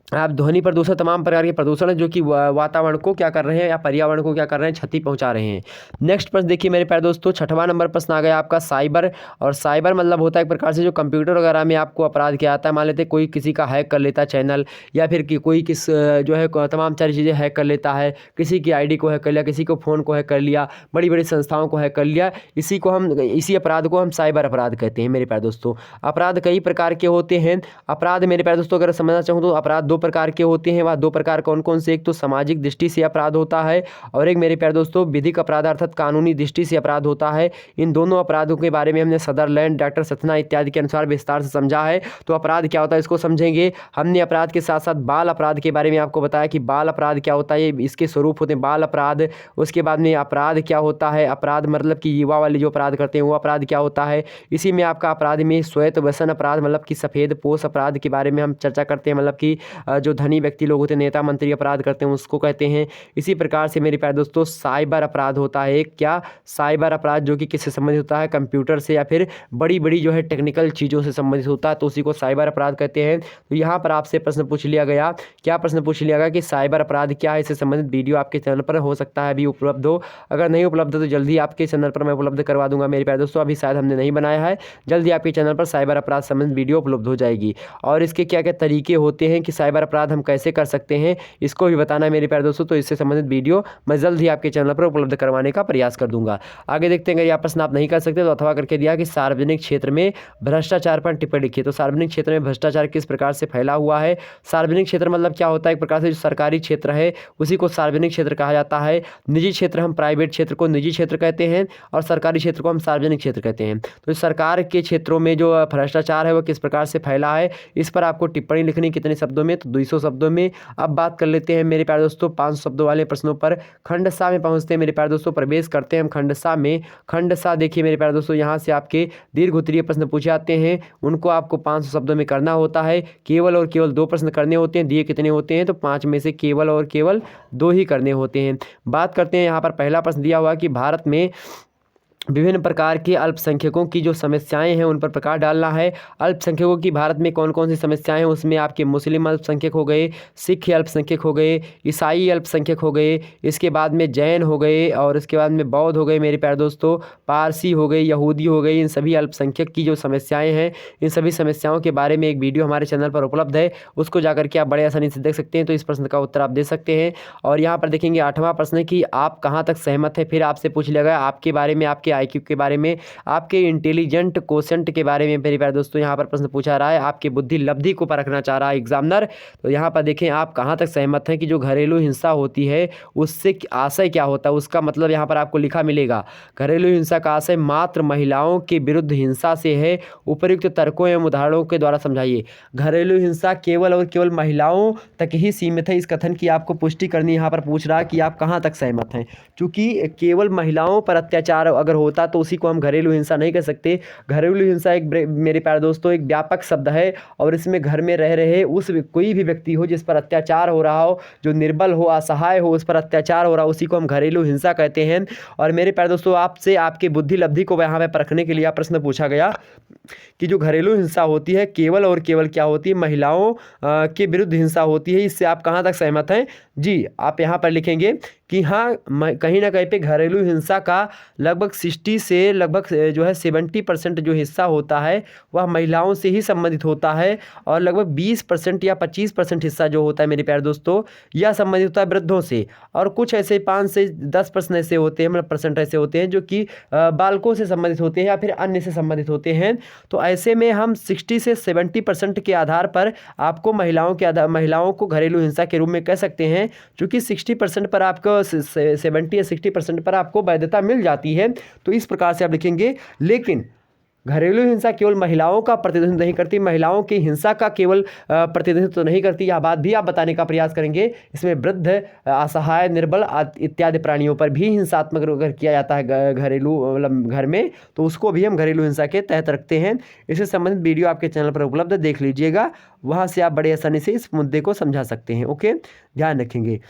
आप ध्वनि प्रदूषण, तमाम प्रकार के प्रदूषण जो कि वातावरण को क्या कर रहे हैं या पर्यावरण को क्या कर रहे हैं? क्षति पहुंचा रहे हैं। नेक्स्ट प्रश्न देखिए मेरे प्यारे दोस्तों, 6वां नंबर प्रश्न आ गया आपका साइबर। और साइबर मतलब होता है एक प्रकार से जो कंप्यूटर वगैरह में आपको अपराध किया जाता है। मान लेते कोई किसी का हैक कर लेता है चैनल, या फिर कोई जो है तमाम सारी चीज़ें हैक कर लेता है, किसी की आईडी को हैक कर लिया, किसी को फ़ोन को हैक कर लिया, बड़ी बड़ी संस्थाओं को हैक कर लिया, इसी अपराध को हम साइबर अपराध कहते हैं मेरे प्यारे दोस्तों। अपराध कई प्रकार के होते हैं। अपराध मेरे प्यारे दोस्तों अगर समझना चाहूँ तो अपराध दो प्रकार के होते हैं। वह दो प्रकार कौन कौन से? एक तो सामाजिक दृष्टि से अपराध होता है और एक मेरे प्यारे दोस्तों विधिक अपराध अर्थात कानूनी दृष्टि से अपराध होता है। इन दोनों अपराधों के बारे में हमने सदरलैंड, डॉक्टर सथना इत्यादि के अनुसार विस्तार से समझा है। तो अपराध क्या होता है इसको समझेंगे। हमने अपराध के साथ साथ बाल अपराध के बारे में आपको बताया कि बाल अपराध क्या होता है, इसके स्वरूप होते हैं बाल अपराध। उसके बाद में अपराध क्या होता है, अपराध मतलब कि युवा वाले जो अपराध करते हैं वो अपराध क्या होता है। इसी में आपका अपराध में श्वेत व्यसन अपराध मतलब कि सफ़ेद पोश अपराध के बारे में हम चर्चा करते हैं, मतलब कि जो धनी व्यक्ति लोग होते हैं, नेता मंत्री अपराध करते हैं उसको कहते हैं। इसी प्रकार से मेरे प्यारे दोस्तों साइबर अपराध होता है। क्या? साइबर अपराध, जो कि किससे संबंधित होता है? कंप्यूटर से या फिर बड़ी बड़ी जो है टेक्निकल चीज़ों से संबंधित होता है, तो उसी को साइबर अपराध कहते हैं। तो यहाँ पर आपसे प्रश्न पूछ लिया गया, क्या प्रश्न पूछ लिया गया कि साइबर अपराध क्या है। इससे संबंधित वीडियो आपके चैनल पर हो सकता है अभी उपलब्ध हो, अगर नहीं उपलब्ध हो तो जल्दी आपके चैनल पर मैं उपलब्ध करवा दूंगा मेरे प्यारे दोस्तों। अभी शायद हमने नहीं बनाया है, जल्दी आपके चैनल पर साइबर अपराध संबंधित वीडियो उपलब्ध हो जाएगी। और इसके क्या क्या तरीके होते हैं कि साइबर अपराध हम कैसे कर सकते हैं इसको भी बताना है मेरे प्यारे दोस्तों। तो इससे संबंधित वीडियो मैं जल्द ही आपके चैनल पर उपलब्ध करवाने का प्रयास कर दूंगा। आगे देखते हैं, अगर यह प्रश्न आप नहीं कर सकते तो अथवा करके दिया कि सार्वजनिक क्षेत्र में भ्रष्टाचार पर टिप्पणी लिखिए। तो सार्वजनिक क्षेत्र में भ्रष्टाचार किस प्रकार से फैला हुआ है। सार्वजनिक क्षेत्र मतलब क्या होता है? एक प्रकार से जो सरकारी क्षेत्र है उसी को सार्वजनिक क्षेत्र कहा जाता है। निजी क्षेत्र, हम प्राइवेट क्षेत्र को निजी क्षेत्र कहते हैं और सरकारी क्षेत्र को हम सार्वजनिक क्षेत्र कहते हैं। तो सरकार के क्षेत्रों में जो भ्रष्टाचार है वो किस प्रकार से फैला है इस पर आपको टिप्पणी लिखनी। कितने शब्दों में? तो 200 शब्दों में। अब बात कर लेते हैं मेरे प्यारे दोस्तों 500 शब्दों वाले प्रश्नों पर। खंड सा में पहुंचते हैं मेरे प्यारे दोस्तों, प्रवेश करते हैं हम खंड सा में। खंड सा देखिए मेरे प्यारे दोस्तों, यहाँ से आपके दीर्घ उत्तरीय प्रश्न पूछे जाते हैं, उनको आपको 500 शब्दों में करना होता है। केवल और केवल 2 प्रश्न करने होते हैं। दिए कितने होते हैं? तो 5 में से केवल और केवल 2 ही करने होते हैं। बात करते हैं, यहाँ पर पहला प्रश्न दिया हुआ कि भारत में विभिन्न प्रकार के अल्पसंख्यकों की जो समस्याएं हैं उन पर प्रकाश डालना है। अल्पसंख्यकों की भारत में कौन कौन सी समस्याएं हैं, उसमें आपके मुस्लिम अल्पसंख्यक हो गए, सिख अल्पसंख्यक हो गए, ईसाई अल्पसंख्यक हो गए, इसके बाद में जैन हो गए और इसके बाद में बौद्ध हो गए मेरे प्यारे दोस्तों, पारसी हो गए, यहूदी हो गए। इन सभी अल्पसंख्यक की जो समस्याएँ हैं, इन सभी समस्याओं के बारे में एक वीडियो हमारे चैनल पर उपलब्ध है, उसको जाकर के आप बड़े आसानी से देख सकते हैं। तो इस प्रश्न का उत्तर आप दे सकते हैं। और यहाँ पर देखेंगे 8वां प्रश्न कि आप कहाँ तक सहमत हैं। फिर आपसे पूछ लिया गया आपके बारे में, आपके IQ के बारे में, आपके इंटेलिजेंट कोशेंट के बारे में मेरे प्यारे दोस्तों यहाँ पर प्रश्न पूछा रहा है, आपकी बुद्धि लब्धि को परखना चाह रहा है एग्जामिनर। तो यहाँ पर देखें आप कहाँ तक सहमत हैं कि जो घरेलू हिंसा होती है उससे आशय क्या होता है, उसका मतलब यहाँ पर आपको लिखा मिलेगा। घरेलू हिंसा का आशय मात्र महिलाओं के विरुद्ध हिंसा से है, उपयुक्त तर्कों एवं उदाहरणों के द्वारा समझाइए। घरेलू हिंसा केवल और केवल महिलाओं तक ही सीमित है, इस कथन की आपको पुष्टि करनी। यहाँ पर पूछ रहा है कि आप कहाँ तक सहमत हैं, क्योंकि केवल महिलाओं पर अत्याचार अगर होता तो उसी को हम घरेलू हिंसा नहीं कह सकते। घरेलू हिंसा एक मेरे प्यारे दोस्तों एक व्यापक शब्द है और इसमें घर में रह रहे उस कोई भी व्यक्ति हो जिस पर अत्याचार हो रहा हो, जो निर्बल हो, असहाय हो, उस पर अत्याचार हो रहा हो, उसी को हम घरेलू हिंसा कहते हैं। और मेरे प्यारे दोस्तों आपसे आपकी बुद्धि लब्धि को यहाँ पे परखने के लिए प्रश्न पूछा गया कि जो घरेलू हिंसा होती है केवल और केवल क्या होती है, महिलाओं के विरुद्ध हिंसा होती है। इससे आप कहाँ तक सहमत हैं? जी आप यहाँ पर लिखेंगे कि हाँ कहीं ना कहीं पे घरेलू हिंसा का लगभग 60 से लगभग जो है 70% जो हिस्सा होता है वह महिलाओं से ही संबंधित होता है और लगभग 20% या 25% हिस्सा जो होता है मेरे प्यारे दोस्तों यह संबंधित होता है वृद्धों से। और कुछ ऐसे 5 से 10% ऐसे होते हैं, मतलब परसेंट ऐसे होते हैं जो कि बालकों से संबंधित होते हैं या फिर अन्य से संबंधित होते हैं। तो ऐसे में हम 60 से 70% के आधार पर आपको महिलाओं को घरेलू हिंसा के रूप में कह सकते हैं, क्योंकि 60% पर आपको 70 या 60% पर आपको वैधता मिल जाती है। तो इस प्रकार से आप लिखेंगे। लेकिन घरेलू हिंसा केवल महिलाओं का प्रतिनिधित्व नहीं करती, महिलाओं की हिंसा का केवल प्रतिनिधित्व नहीं करती, यह बात भी आप बताने का प्रयास करेंगे। इसमें वृद्ध, असहाय, निर्बल इत्यादि प्राणियों पर भी हिंसात्मक अगर किया जाता है घरेलू मतलब घर में, तो उसको भी हम घरेलू हिंसा के तहत रखते हैं। इससे संबंधित वीडियो आपके चैनल पर उपलब्ध है, देख लीजिएगा, वहाँ से आप बड़े आसानी से इस मुद्दे को समझा सकते हैं। ओके, ध्यान रखेंगे।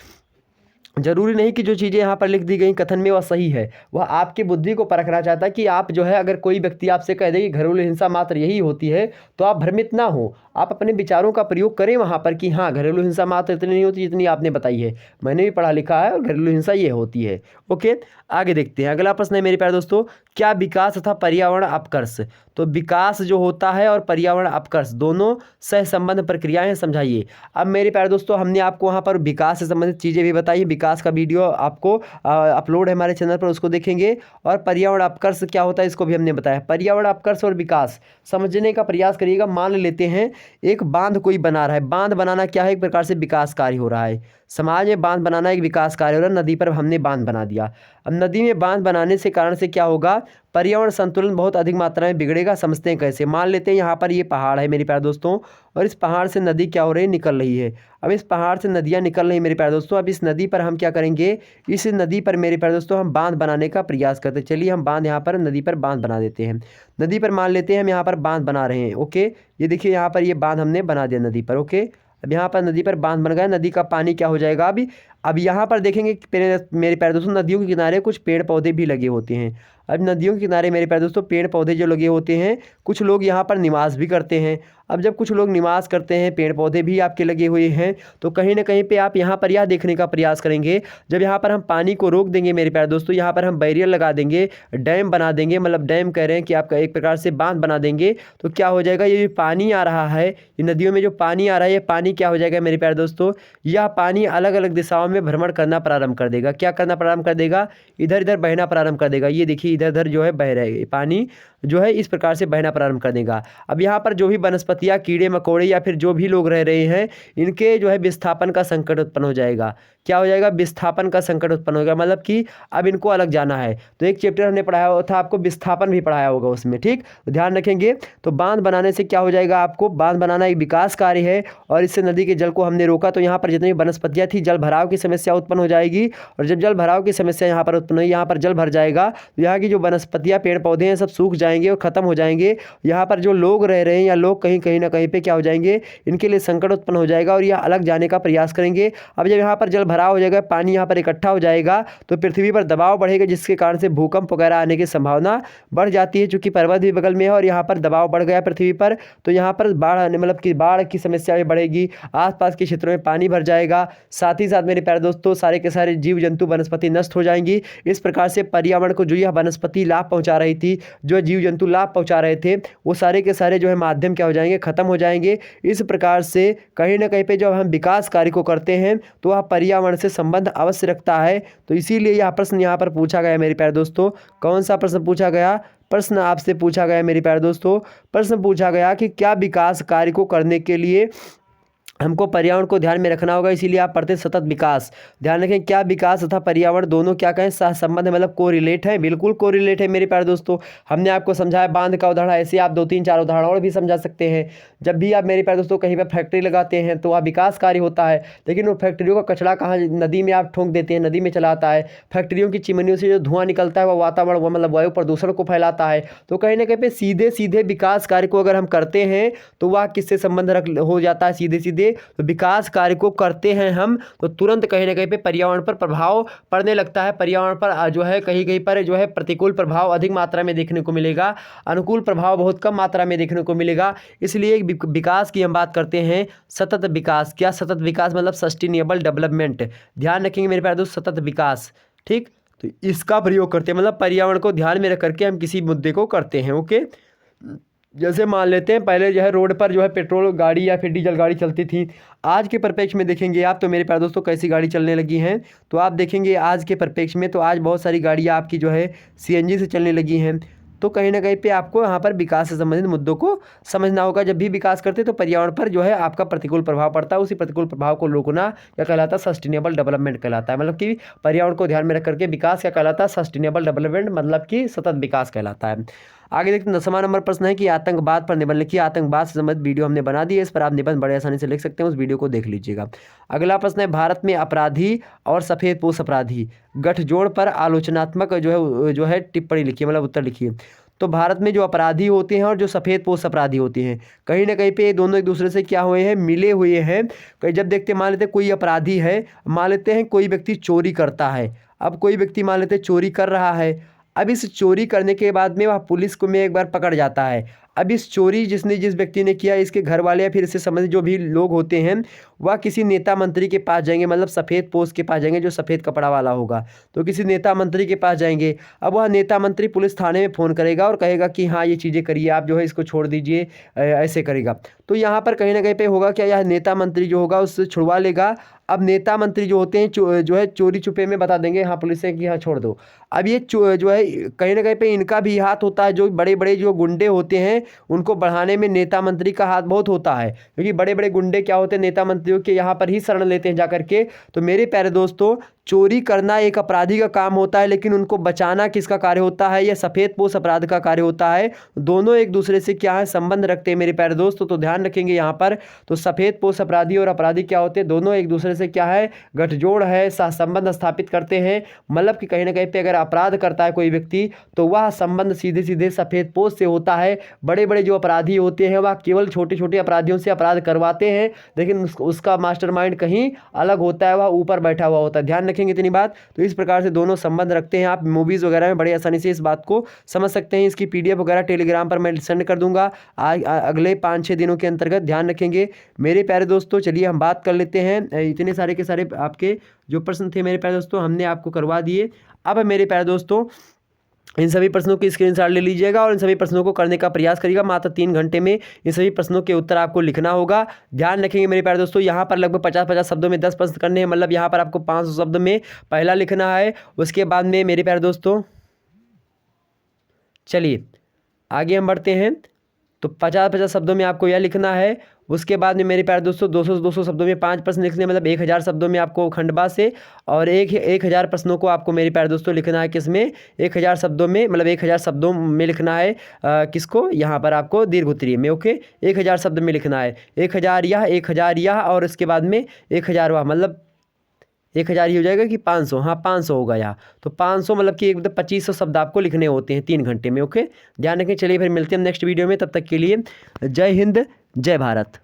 जरूरी नहीं कि जो चीज़ें यहाँ पर लिख दी गई कथन में वह सही है, वह आपकी बुद्धि को परखना चाहता है कि आप जो है अगर कोई व्यक्ति आपसे कह दे कि घरेलू हिंसा मात्र यही होती है तो आप भ्रमित ना हो, आप अपने विचारों का प्रयोग करें वहाँ पर कि हाँ घरेलू हिंसा मात्र इतनी नहीं होती जितनी आपने बताई है, मैंने भी पढ़ा लिखा है और घरेलू हिंसा ये होती है। ओके, आगे देखते हैं। अगला प्रश्न है मेरे प्यारे दोस्तों, क्या विकास तथा पर्यावरण अपकर्ष। तो विकास जो होता है और पर्यावरण अपकर्ष दोनों सहसंबंध प्रक्रियाएं समझाइए। अब मेरे प्यारे दोस्तों हमने आपको वहाँ पर विकास से संबंधित चीज़ें भी बताई, विकास का वीडियो आपको अपलोड है हमारे चैनल पर, उसको देखेंगे। और पर्यावरण अपकर्ष क्या होता है इसको भी हमने बताया। पर्यावरण अपकर्ष और विकास समझने का प्रयास करिएगा। मान लेते हैं एक बांध कोई बना रहा है। बांध बनाना क्या है, एक प्रकार से विकास कार्य हो रहा है। समाज में बांध बनाना एक विकास कार्य हो रहा है। नदी पर हमने बांध बना दिया। अब नदी में बांध बनाने से कारण से क्या होगा, पर्यावरण संतुलन बहुत अधिक मात्रा में बिगड़ेगा। समझते हैं कैसे। मान लेते हैं यहाँ पर ये पहाड़ है मेरे प्यारे दोस्तों, और इस पहाड़ से नदी क्या हो रही है, निकल रही है। अब इस पहाड़ से नदियाँ निकल रही है मेरे प्यारे दोस्तों। अब इस नदी पर हम क्या करेंगे, इस नदी पर मेरे प्यारे दोस्तों हम बांध बनाने का प्रयास करते हैं। चलिए हम बांध यहाँ पर नदी पर बांध बना देते हैं। नदी पर मान लेते हैं हम यहाँ पर बांध बना रहे हैं। ओके, ये देखिए यहाँ पर ये बांध हमने बना दिया नदी पर। ओके, अब यहाँ पर नदी पर बांध बन गया। नदी का पानी क्या हो जाएगा अभी, अब यहाँ पर देखेंगे मेरे प्यारे दोस्तों नदियों के किनारे कुछ पेड़ पौधे भी लगे होते हैं। अब नदियों के किनारे मेरे प्यारे दोस्तों पेड़ पौधे जो लगे होते हैं, कुछ लोग यहाँ पर निवास भी करते हैं। अब जब कुछ लोग निवास करते हैं, पेड़ पौधे भी आपके लगे हुए हैं, तो कहीं ना कहीं पे आप यहाँ पर यह देखने का प्रयास करेंगे, जब यहाँ पर हम पानी को रोक देंगे मेरे प्यारे दोस्तों, यहाँ पर हम बैरियर लगा देंगे, डैम बना देंगे, मतलब डैम कह रहे हैं कि आपका एक प्रकार से बांध बना देंगे, तो क्या हो जाएगा, ये जो पानी आ रहा है, ये नदियों में जो पानी आ रहा है, ये पानी क्या हो जाएगा मेरे प्यारे दोस्तों, यह पानी अलग अलग दिशाओं में भ्रमण करना प्रारंभ कर देगा। क्या करना प्रारंभ कर देगा, इधर इधर बहना प्रारंभ कर देगा। ये देखिए इधर इधर जो है बह रहे पानी जो है इस प्रकार से बहना प्रारंभ कर देगा। अब यहाँ पर जो भी वनस्पतियाँ, कीड़े मकोड़े या फिर जो भी लोग रह रहे हैं, इनके जो है विस्थापन का संकट उत्पन्न हो जाएगा। क्या हो जाएगा, विस्थापन का संकट उत्पन्न होगा, मतलब कि अब इनको अलग जाना है। तो एक चैप्टर हमने पढ़ाया था आपको, विस्थापन भी पढ़ाया होगा उसमें, ठीक, तो ध्यान रखेंगे। तो बांध बनाने से क्या हो जाएगा, आपको बांध बनाना एक विकास कार्य है, और इससे नदी के जल को हमने रोका, तो यहाँ पर जितनी वनस्पतियाँ थी, जल भराव की समस्या उत्पन्न हो जाएगी। और जब जल भराव की समस्या यहाँ पर उत्पन्न हुई, यहाँ पर जल भर जाएगा, तो यहाँ की जो वनस्पतियाँ, पेड़ पौधे हैं, सब सूख जाएंगे और खत्म हो जाएंगे। यहाँ पर जो लोग रह रहे हैं या लोग कहीं ना कहीं पे क्या हो जाएंगे, इनके लिए संकट उत्पन्न हो जाएगा और यह अलग जाने का प्रयास करेंगे। अब जब यहाँ पर जल भराव हो जाएगा, पानी यहाँ पर इकट्ठा हो जाएगा, तो पृथ्वी पर दबाव बढ़ेगा, जिसके कारण से भूकंप वगैरह आने की संभावना बढ़ जाती है। चूंकि पर्वत भी बगल में है और यहाँ पर दबाव बढ़ गया पृथ्वी पर, तो यहाँ पर बाढ़ आने, मतलब कि बाढ़ की समस्या भी बढ़ेगी। आसपास के क्षेत्रों में पानी भर जाएगा। साथ ही साथ मेरे प्यारे दोस्तों सारे के सारे जीव जंतु, वनस्पति नष्ट हो जाएंगी। इस प्रकार से पर्यावरण को जो यह वनस्पति लाभ पहुंचा रही थी, जो जीव जंतु लाभ पहुंचा रहे थे, वो सारे के सारे जो है माध्यम क्या हो जाएंगे, खत्म हो जाएंगे। इस प्रकार से कहीं ना कहीं पे जब हम विकास कार्य को करते हैं, तो वह पर्यावरण से संबंध अवश्य रखता है। तो इसीलिए यह प्रश्न यहाँ पर पूछा गया मेरे प्यारे दोस्तों। कौन सा प्रश्न पूछा गया, प्रश्न आपसे पूछा गया मेरे प्यारे दोस्तों, प्रश्न पूछा गया कि क्या विकास कार्य को करने के लिए हमको पर्यावरण को ध्यान में रखना होगा। इसीलिए आप पढ़ते सतत विकास। ध्यान रखें, क्या विकास तथा पर्यावरण दोनों क्या कहें, सहसंबंध है, मतलब कोरिलेट है, बिल्कुल कोरिलेट है मेरे प्यारे दोस्तों। हमने आपको समझाया बांध का उदाहरण, ऐसे आप 2-3-4 उदाहरण और भी समझा सकते हैं। जब भी आप मेरे प्यारे दोस्तों कहीं पर फैक्ट्री लगाते हैं, तो वह विकास कार्य होता है, लेकिन वो फैक्ट्रियों का कचरा कहाँ, नदी में आप ठोंक देते हैं, नदी में चला आता है। फैक्ट्रियों की चिमनियों से जो धुआं निकलता है, वह वातावरण, मतलब वायु प्रदूषण को फैलाता है। तो कहीं ना कहीं पे सीधे सीधे विकास कार्य को अगर हम करते हैं, तो वह किससे संबंध रख हो जाता है, सीधे सीधे। तो विकास कार्य को करते हैं हम, तो तुरंत कहीं ना कहीं पे पर्यावरण पर प्रभाव पड़ने लगता है। पर्यावरण पर जो है कहीं कहीं पर जो है प्रतिकूल प्रभाव अधिक मात्रा में देखने को मिलेगा, अनुकूल प्रभाव बहुत कम मात्रा में देखने को मिलेगा। इसलिए विकास की हम बात करते हैं, सतत विकास। क्या सतत विकास, मतलब सस्टेनेबल डेवलपमेंट। ध्यान रखेंगे मेरे प्यारे दोस्त, सतत विकास, ठीक। तो इसका प्रयोग करते हैं, मतलब पर्यावरण को ध्यान में रख करके हम किसी मुद्दे को करते हैं। ओके, जैसे मान लेते हैं पहले जो है रोड पर जो है पेट्रोल गाड़ी या फिर डीजल गाड़ी चलती थी। आज के परिप्रेक्ष्य में देखेंगे आप, तो मेरे प्यारे दोस्तों कैसी गाड़ी चलने लगी हैं, तो आप देखेंगे आज के परिप्रेक्ष्य में, तो आज बहुत सारी गाड़ियाँ आपकी जो है सीएनजी से चलने लगी हैं। तो कहीं ना कहीं पे आपको यहाँ पर विकास से संबंधित मुद्दों को समझना होगा। जब भी विकास करते तो पर्यावरण पर जो है आपका प्रतिकूल प्रभाव पड़ता है, उसी प्रतिकूल प्रभाव को रोकना क्या कहलाता है, सस्टेनेबल डेवलपमेंट कहलाता है। मतलब कि पर्यावरण को ध्यान में रख करके विकास क्या कहलाता है, सस्टेनेबल डेवलपमेंट, मतलब कि सतत विकास कहलाता है। आगे देखते हैं 10वां नंबर प्रश्न है कि आतंकवाद पर निबंध लिखिए। आतंकवाद से संबंधित वीडियो हमने बना दी है, इस पर आप निबंध बड़े आसानी से लिख सकते हैं, उस वीडियो को देख लीजिएगा। अगला प्रश्न है, भारत में अपराधी और सफेदपोश अपराधी गठजोड़ पर आलोचनात्मक जो है टिप्पणी लिखिए, मतलब उत्तर लिखिए। तो भारत में जो अपराधी होते हैं और जो सफेदपोश अपराधी होते हैं, कहीं ना कहीं पे ये दोनों एक दूसरे से क्या हुए हैं, मिले हुए हैं। कहीं जब देखते मान लेते कोई अपराधी है, मान लेते हैं कोई व्यक्ति चोरी करता है। अब कोई व्यक्ति मान लेते चोरी कर रहा है, अब इस चोरी करने के बाद में वह पुलिस को में एक बार पकड़ जाता है। अब इस चोरी जिस व्यक्ति ने किया, इसके घर वाले या फिर इससे संबंधित जो भी लोग होते हैं वह किसी नेता मंत्री के पास जाएंगे, मतलब सफ़ेद पोस्ट के पास जाएंगे, जो सफ़ेद कपड़ा वाला होगा। तो किसी नेता मंत्री के पास जाएंगे। अब वह नेता मंत्री पुलिस थाने में फ़ोन करेगा और कहेगा कि हाँ ये चीज़ें करिए, आप जो है इसको छोड़ दीजिए, ऐसे करेगा। तो यहाँ पर कहीं ना कहीं पे होगा क्या, यह नेता मंत्री जो होगा उससे छुड़वा लेगा। अब नेता मंत्री जो होते हैं जो है चोरी छुपे में बता देंगे हाँ पुलिस से कि हाँ छोड़ दो। अब ये जो है कहीं ना कहीं पे इनका भी हाथ होता है, जो बड़े बड़े जो गुंडे होते हैं उनको बढ़ाने में नेता मंत्री का हाथ बहुत होता है, क्योंकि बड़े बड़े गुंडे क्या होते हैं, नेता मंत्रियों के यहाँ पर ही शरण लेते हैं जाकर के। तो मेरे प्यारे दोस्तों, चोरी करना एक अपराधी का काम होता है, लेकिन उनको बचाना किसका कार्य होता है, यह सफ़ेद पोश अपराध का कार्य होता है। दोनों एक दूसरे से क्या है, संबंध रखते हैं मेरे प्यारे दोस्तों। तो ध्यान रखेंगे यहाँ पर। तो सफ़ेद पोश अपराधी और अपराधी क्या होते हैं, दोनों एक दूसरे से क्या है, गठजोड़ है, संबंध स्थापित करते हैं। मतलब कि कहीं ना कहीं पे अगर अपराध करता है कोई व्यक्ति तो वह संबंध सीधे सीधे सफ़ेद पोश से होता है। बड़े बड़े जो अपराधी होते हैं वह केवल छोटे छोटे अपराधियों से अपराध करवाते हैं, लेकिन उसका मास्टरमाइंड कहीं अलग होता है, वह ऊपर बैठा हुआ होता है। ध्यान रखेंगे इतनी बात। तो इस प्रकार से दोनों संबंध रखते हैं। आप मूवीज़ वगैरह में बड़ी आसानी से इस बात को समझ सकते हैं। इसकी PDF वगैरह टेलीग्राम पर मैं सेंड कर दूंगा अगले 5-6 दिनों के अंतर्गत। ध्यान रखेंगे मेरे प्यारे दोस्तों। चलिए हम बात कर लेते हैं। इतने सारे के सारे आपके जो प्रश्न थे मेरे प्यारे दोस्तों हमने आपको करवा दिए। अब मेरे प्यारे दोस्तों इन सभी प्रश्नों की स्क्रीनशॉट ले लीजिएगा और इन सभी प्रश्नों को करने का प्रयास करिएगा। मात्र 3 घंटे में इन सभी प्रश्नों के उत्तर आपको लिखना होगा। ध्यान रखेंगे मेरे प्यारे दोस्तों, यहाँ पर लगभग 50-50 शब्दों में 10 प्रश्न करने हैं, मतलब यहाँ पर आपको 500 शब्द में पहला लिखना है। उसके बाद में मेरे प्यारे दोस्तों चलिए आगे हम बढ़ते हैं। तो 50-50 शब्दों में आपको यह लिखना है। उसके बाद में मेरे प्यारे दोस्तों 200 शब्दों में 5 प्रश्न लिखने, मतलब 1000 शब्दों में आपको खंडवा से, और 1000 प्रश्नों को आपको मेरे प्यारे दोस्तों लिखना है किसमें, 1000 शब्दों में, मतलब 1000 शब्दों में लिखना है किसको, यहाँ पर आपको दीर्घ उत्तरीय में। ओके 1000 शब्द में लिखना है। 1000 यह और इसके बाद में 1000 वह, मतलब 1000 ही हो जाएगा कि 500, हाँ 500 होगा यहाँ। तो 500 मतलब कि 2500 शब्द आपको लिखने होते हैं 3 घंटे में। ओके ध्यान रखें। चलिए फिर मिलते हैं नेक्स्ट वीडियो में, तब तक के लिए जय हिंद जय भारत।